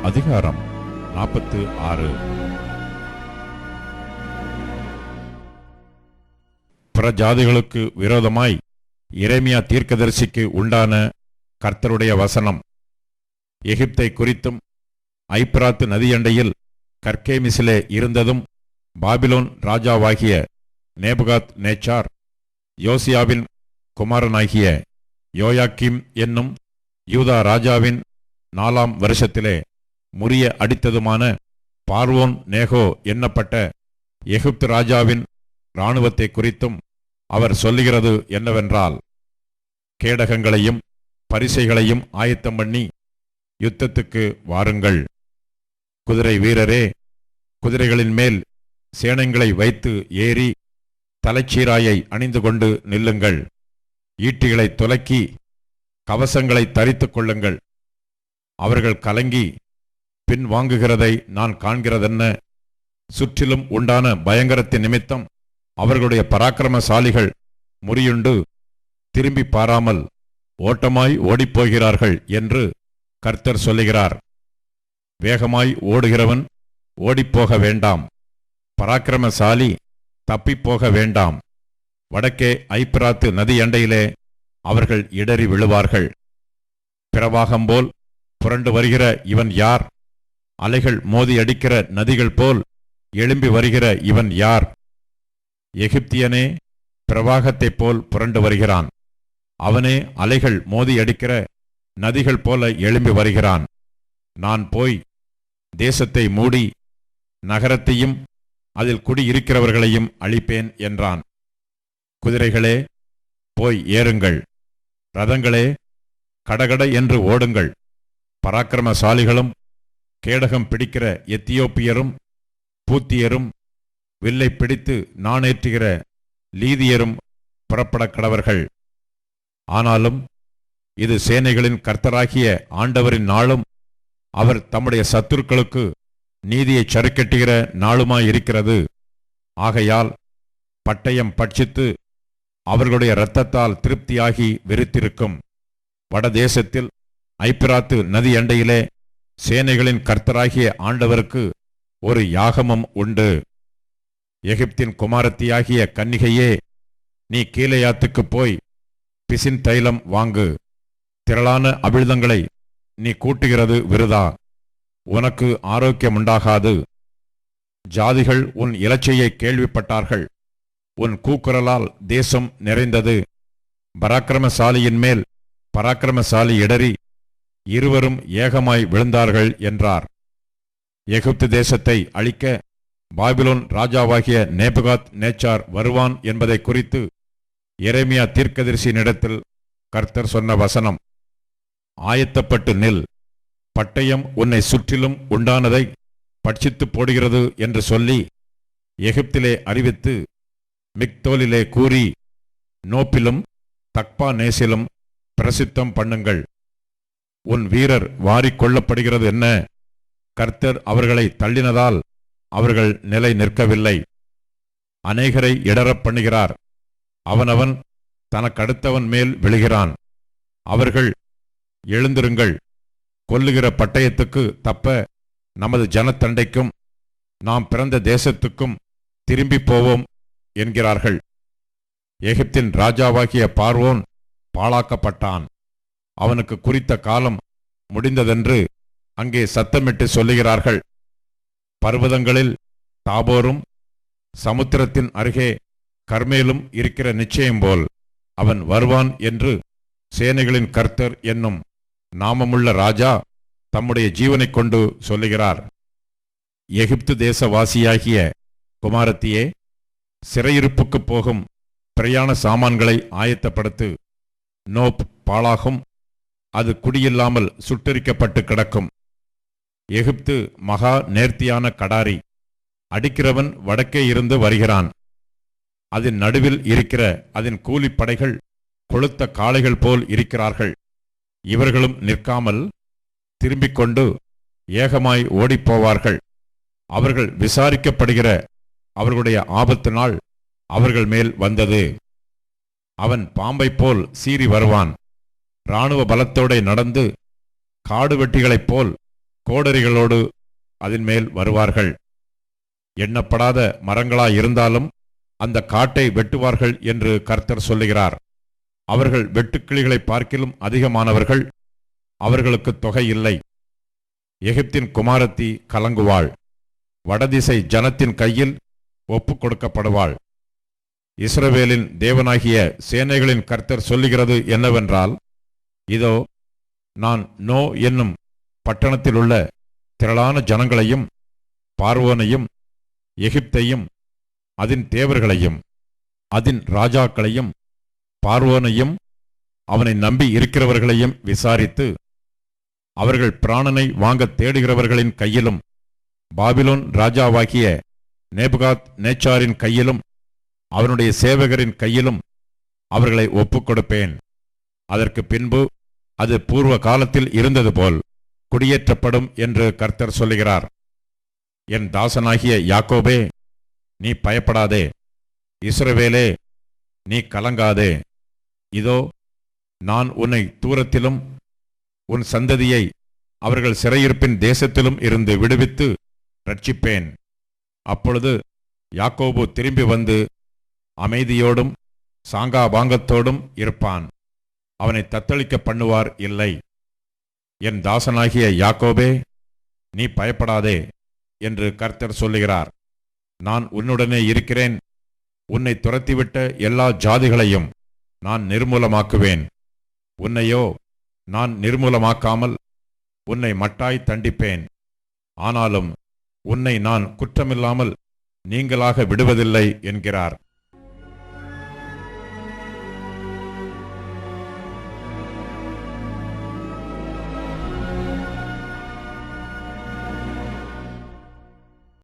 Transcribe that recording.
அதிகாரம் 46. பிற ஜாதிகளுக்கு விரோதமாய் எரேமியா தீர்க்கதரிசிக்கு உண்டான கர்த்தருடைய வசனம். எகிப்தை குறித்தும் ஐப்பிராத்து நதியண்டையில் கர்கேமிசிலே இருந்ததும் பாபிலோன் ராஜாவாகிய நேபுகாத் நேச்சார் யோசியாவின் குமாரனாகிய யோயாக்கீம் என்னும் யூதா ராஜாவின் 4ஆம் வருஷத்திலே முறிய அடித்ததுமான பார்வோன் நேகோ என்னப்பட்ட எகிப்து ராஜாவின் இராணுவத்தை குறித்தும் அவர் சொல்லுகிறது என்னவென்றால், கேடகங்களையும் பரிசைகளையும் ஆயத்தம் பண்ணி யுத்தத்துக்கு வாருங்கள். குதிரை வீரரே, குதிரைகளின் மேல் சேனைகளை வைத்து ஏறி தலைச்சீராயை அணிந்து கொண்டு நில்லுங்கள். ஈட்டிகளை துலக்கி கவசங்களை தரித்துக் கொள்ளுங்கள். அவர்கள் கலங்கி பின் வாங்குகிறதை நான் காண்கிறதென்ன? சுற்றிலும் உண்டான பயங்கரத்தின் நிமித்தம் அவர்களுடைய பராக்கிரமசாலிகள் முறியுண்டு திரும்பி பாராமல் ஓட்டமாய் ஓடிப்போகிறார்கள் என்று கர்த்தர் சொல்லுகிறார். வேகமாய் ஓடுகிறவன் ஓடிப்போக வேண்டாம், பராக்கிரமசாலி தப்பிப்போக வேண்டாம். வடக்கே ஐப்பிராத்து நதி அண்டையிலே அவர்கள் இடறி விழுவார்கள். பிரவாகம்போல் புரண்டு வருகிற இவன் யார்? அலைகள் மோதி அடிக்கிற நதிகள் போல் எழும்பி வருகிற இவன் யார்? எகிப்தியனே பிரவாகத்தைப் போல் புரண்டு வருகிறான். அவனே அலைகள் மோதி அடிக்கிற நதிகள் போல எழும்பி வருகிறான். நான் போய் தேசத்தை மூடி நகரத்தையும் அதில் குடியிருக்கிறவர்களையும் அழிப்பேன் என்றான். குதிரைகளே, போய் ஏறுங்கள். ரதங்களே, கடகட என்று ஓடுங்கள். பராக்கிரமசாலிகளும் கேடகம் பிடிக்கிற எத்தியோப்பியரும் பூத்தியரும் வில்லை பிடித்து நாணேற்றுகிற லீதியரும் புறப்பட கடவர்கள். ஆனாலும் இது சேனைகளின் கர்த்தராகிய ஆண்டவரின் நாளும் அவர் தம்முடைய சத்துருக்களுக்கு நீதியை சறுக்கட்டுகிற நாளுமாயிருக்கிறது. ஆகையால் பட்டயம் பட்சித்து அவர்களுடைய இரத்தத்தால் திருப்தியாகி வெறித்திருக்கும். வடதேசத்தில் ஐப்பிராத்து நதி அண்டையிலே சேனைகளின் கர்த்தராகிய ஆண்டவருக்கு ஒரு யாகமும் உண்டு. எகிப்தின் குமாரத்தியாகிய கன்னிகையே, நீ கீலேயாத்துக்கு போய் பிசின் தைலம் வாங்கு. திரளான அவிழ்தங்களை நீ கூட்டுகிறது விருதா, உனக்கு ஆரோக்கியமுண்டாகாது. ஜாதிகள் உன் இலச்சையை கேள்விப்பட்டார்கள். உன் கூக்குரலால் தேசம் நிறைந்தது. பராக்கிரமசாலியின் மேல் பராக்கிரமசாலி இடறி இருவரும் ஏகமாய் விழுந்தார்கள் என்றார். எகிப்து தேசத்தை அழிக்க பாபிலோன் ராஜாவாகிய நேபுகாத் நேச்சார் வருவான் என்பதை குறித்து எரேமியா தீர்க்கதரிசியினிடத்தில் கர்த்தர் சொன்ன வசனம். ஆயத்தப்பட்டு நில், பட்டயம் உன்னை சுற்றிலும் உண்டானதை பட்சித்து போடுகிறது என்று சொல்லி எகிப்திலே அறிவித்து மிக்தோலிலே கூறி நோப்பிலும் தக்பா நேசிலும் பிரசித்தம் பண்ணுங்கள். உன் வீரர் வாரிக்கொள்ளப்படுகிறது என்ன? கர்த்தர் அவர்களை தள்ளினதால் அவர்கள் நிலை நிற்கவில்லை. அநேகரை இடறப் பண்ணுகிறார். அவனவன் தனக்கடுத்தவன் மேல் விழுகிறான். அவர்கள் எழுந்திருங்கள், கொல்லுகிற பட்டயத்துக்கு தப்ப நமது ஜனத்தண்டைக்கும் நாம் பிறந்த தேசத்துக்கும் திரும்பி போவோம் என்கிறார்கள். எகிப்தின் ராஜாவாகிய பார்வோன் பாழாக்கப்பட்டான். அவனுக்கு குறித்த காலம் முடிந்ததென்று அங்கே சத்தமிட்டு சொல்லுகிறார்கள். பர்வதங்களில் தாபோரும் சமுத்திரத்தின் அருகே கர்மேலும் இருக்கிற நிச்சயம் போல் அவன் வருவான் என்று சேனைகளின் கர்த்தர் என்னும் நாமமுள்ள ராஜா தம்முடைய ஜீவனைக் கொண்டு சொல்லுகிறார். எகிப்து தேசவாசியாகிய குமாரத்தியே, சிறையிருப்புக்கு போகும் பிரயாண சாமான்களை ஆயத்தப்படுத்து. நோப் பாழாகும், அது குடியில்லாமல் சுட்டரிக்கப்பட்டு கிடக்கும். எகிப்து மகா நேர்த்தியான கடாரி, அடிக்கிறவன் வடக்கே இருந்து வருகிறான். அதன் நடுவில் இருக்கிற அதன் கூலிப்படைகள் கொளுத்த காளைகள் போல் இருக்கிறார்கள். இவர்களும் நிற்காமல் திரும்பிக் கொண்டு ஏகமாய் ஓடிப்போவார்கள். அவர்கள் விசாரிக்கப்படுகிற அவர்களுடைய ஆபத்து நாள் அவர்கள் மேல் வந்தது. அவன் பாம்பைப் போல் சீறி வருவான். இராணுவ பலத்தோടെ நடந்து காடு வெட்டிகளைப் போல் கோடரிகளோடு அதன் மேல் வருவார்கள். எண்ணப்படாத மரங்களாயிருந்தாலும் அந்த காட்டை வெட்டுவார்கள் என்று கர்த்தர் சொல்லுகிறார். அவர்கள் வெட்டுக்கிளிகளை பார்க்கிலும் அதிகமானவர்கள், அவர்களுக்கு தொகை இல்லை. எகிப்தின் குமாரத்தி கலங்குவாள், வடதிசை ஜனத்தின் கையில் ஒப்பு கொடுக்கப்படுவாள். இஸ்ரவேலின் தேவனாகிய சேனைகளின் கர்த்தர் சொல்லுகிறது என்னவென்றால், இதோ நான் நோ என்னும் பட்டணத்தில் உள்ள திரளான ஜனங்களையும் பார்வோனையும் எகிப்தையும் அதன் தேவர்களையும் அதன் ராஜாக்களையும் பார்வோனையும் அவனை நம்பி இருக்கிறவர்களையும் விசாரித்து, அவர்கள் பிராணனை வாங்க தேடுகிறவர்களின் கையிலும் பாபிலோன் ராஜாவாகிய நேபுகாத் நேச்சாரின் கையிலும் அவனுடைய சேவகரின் கையிலும் அவர்களை ஒப்புக் கொடுப்பேன். அதற்கு பின்பு அது பூர்வ காலத்தில் இருந்தது போல் குடியேற்றப்படும் என்று கர்த்தர் சொல்லுகிறார். என் தாசனாகிய யாக்கோபே, நீ பயப்படாதே. இஸ்ரவேலே, நீ கலங்காதே. இதோ நான் உன்னை தூரத்திலும் உன் சந்ததியை அவர்கள் சிறையிருப்பின் தேசத்திலும் இருந்து விடுவித்து ரட்சிப்பேன். அப்பொழுது யாக்கோபு திரும்பி வந்து அமைதியோடும் சாங்காபாங்கத்தோடும் இருப்பான். அவனை தத்தளிக்க பண்ணுவார் இல்லை. என் தாசனாகிய யாக்கோபே, நீ பயப்படாதே என்று கர்த்தர் சொல்லுகிறார். நான் உன்னுடனே இருக்கிறேன். உன்னை துரத்திவிட்ட எல்லா ஜாதிகளையும் நான் நிர்மூலமாக்குவேன். உன்னையோ நான் நிர்மூலமாக்காமல் உன்னை மட்டாய் தண்டிப்பேன். ஆனாலும் உன்னை நான் குற்றமில்லாமல் நீங்களாக விடுவதில்லை என்கிறார்.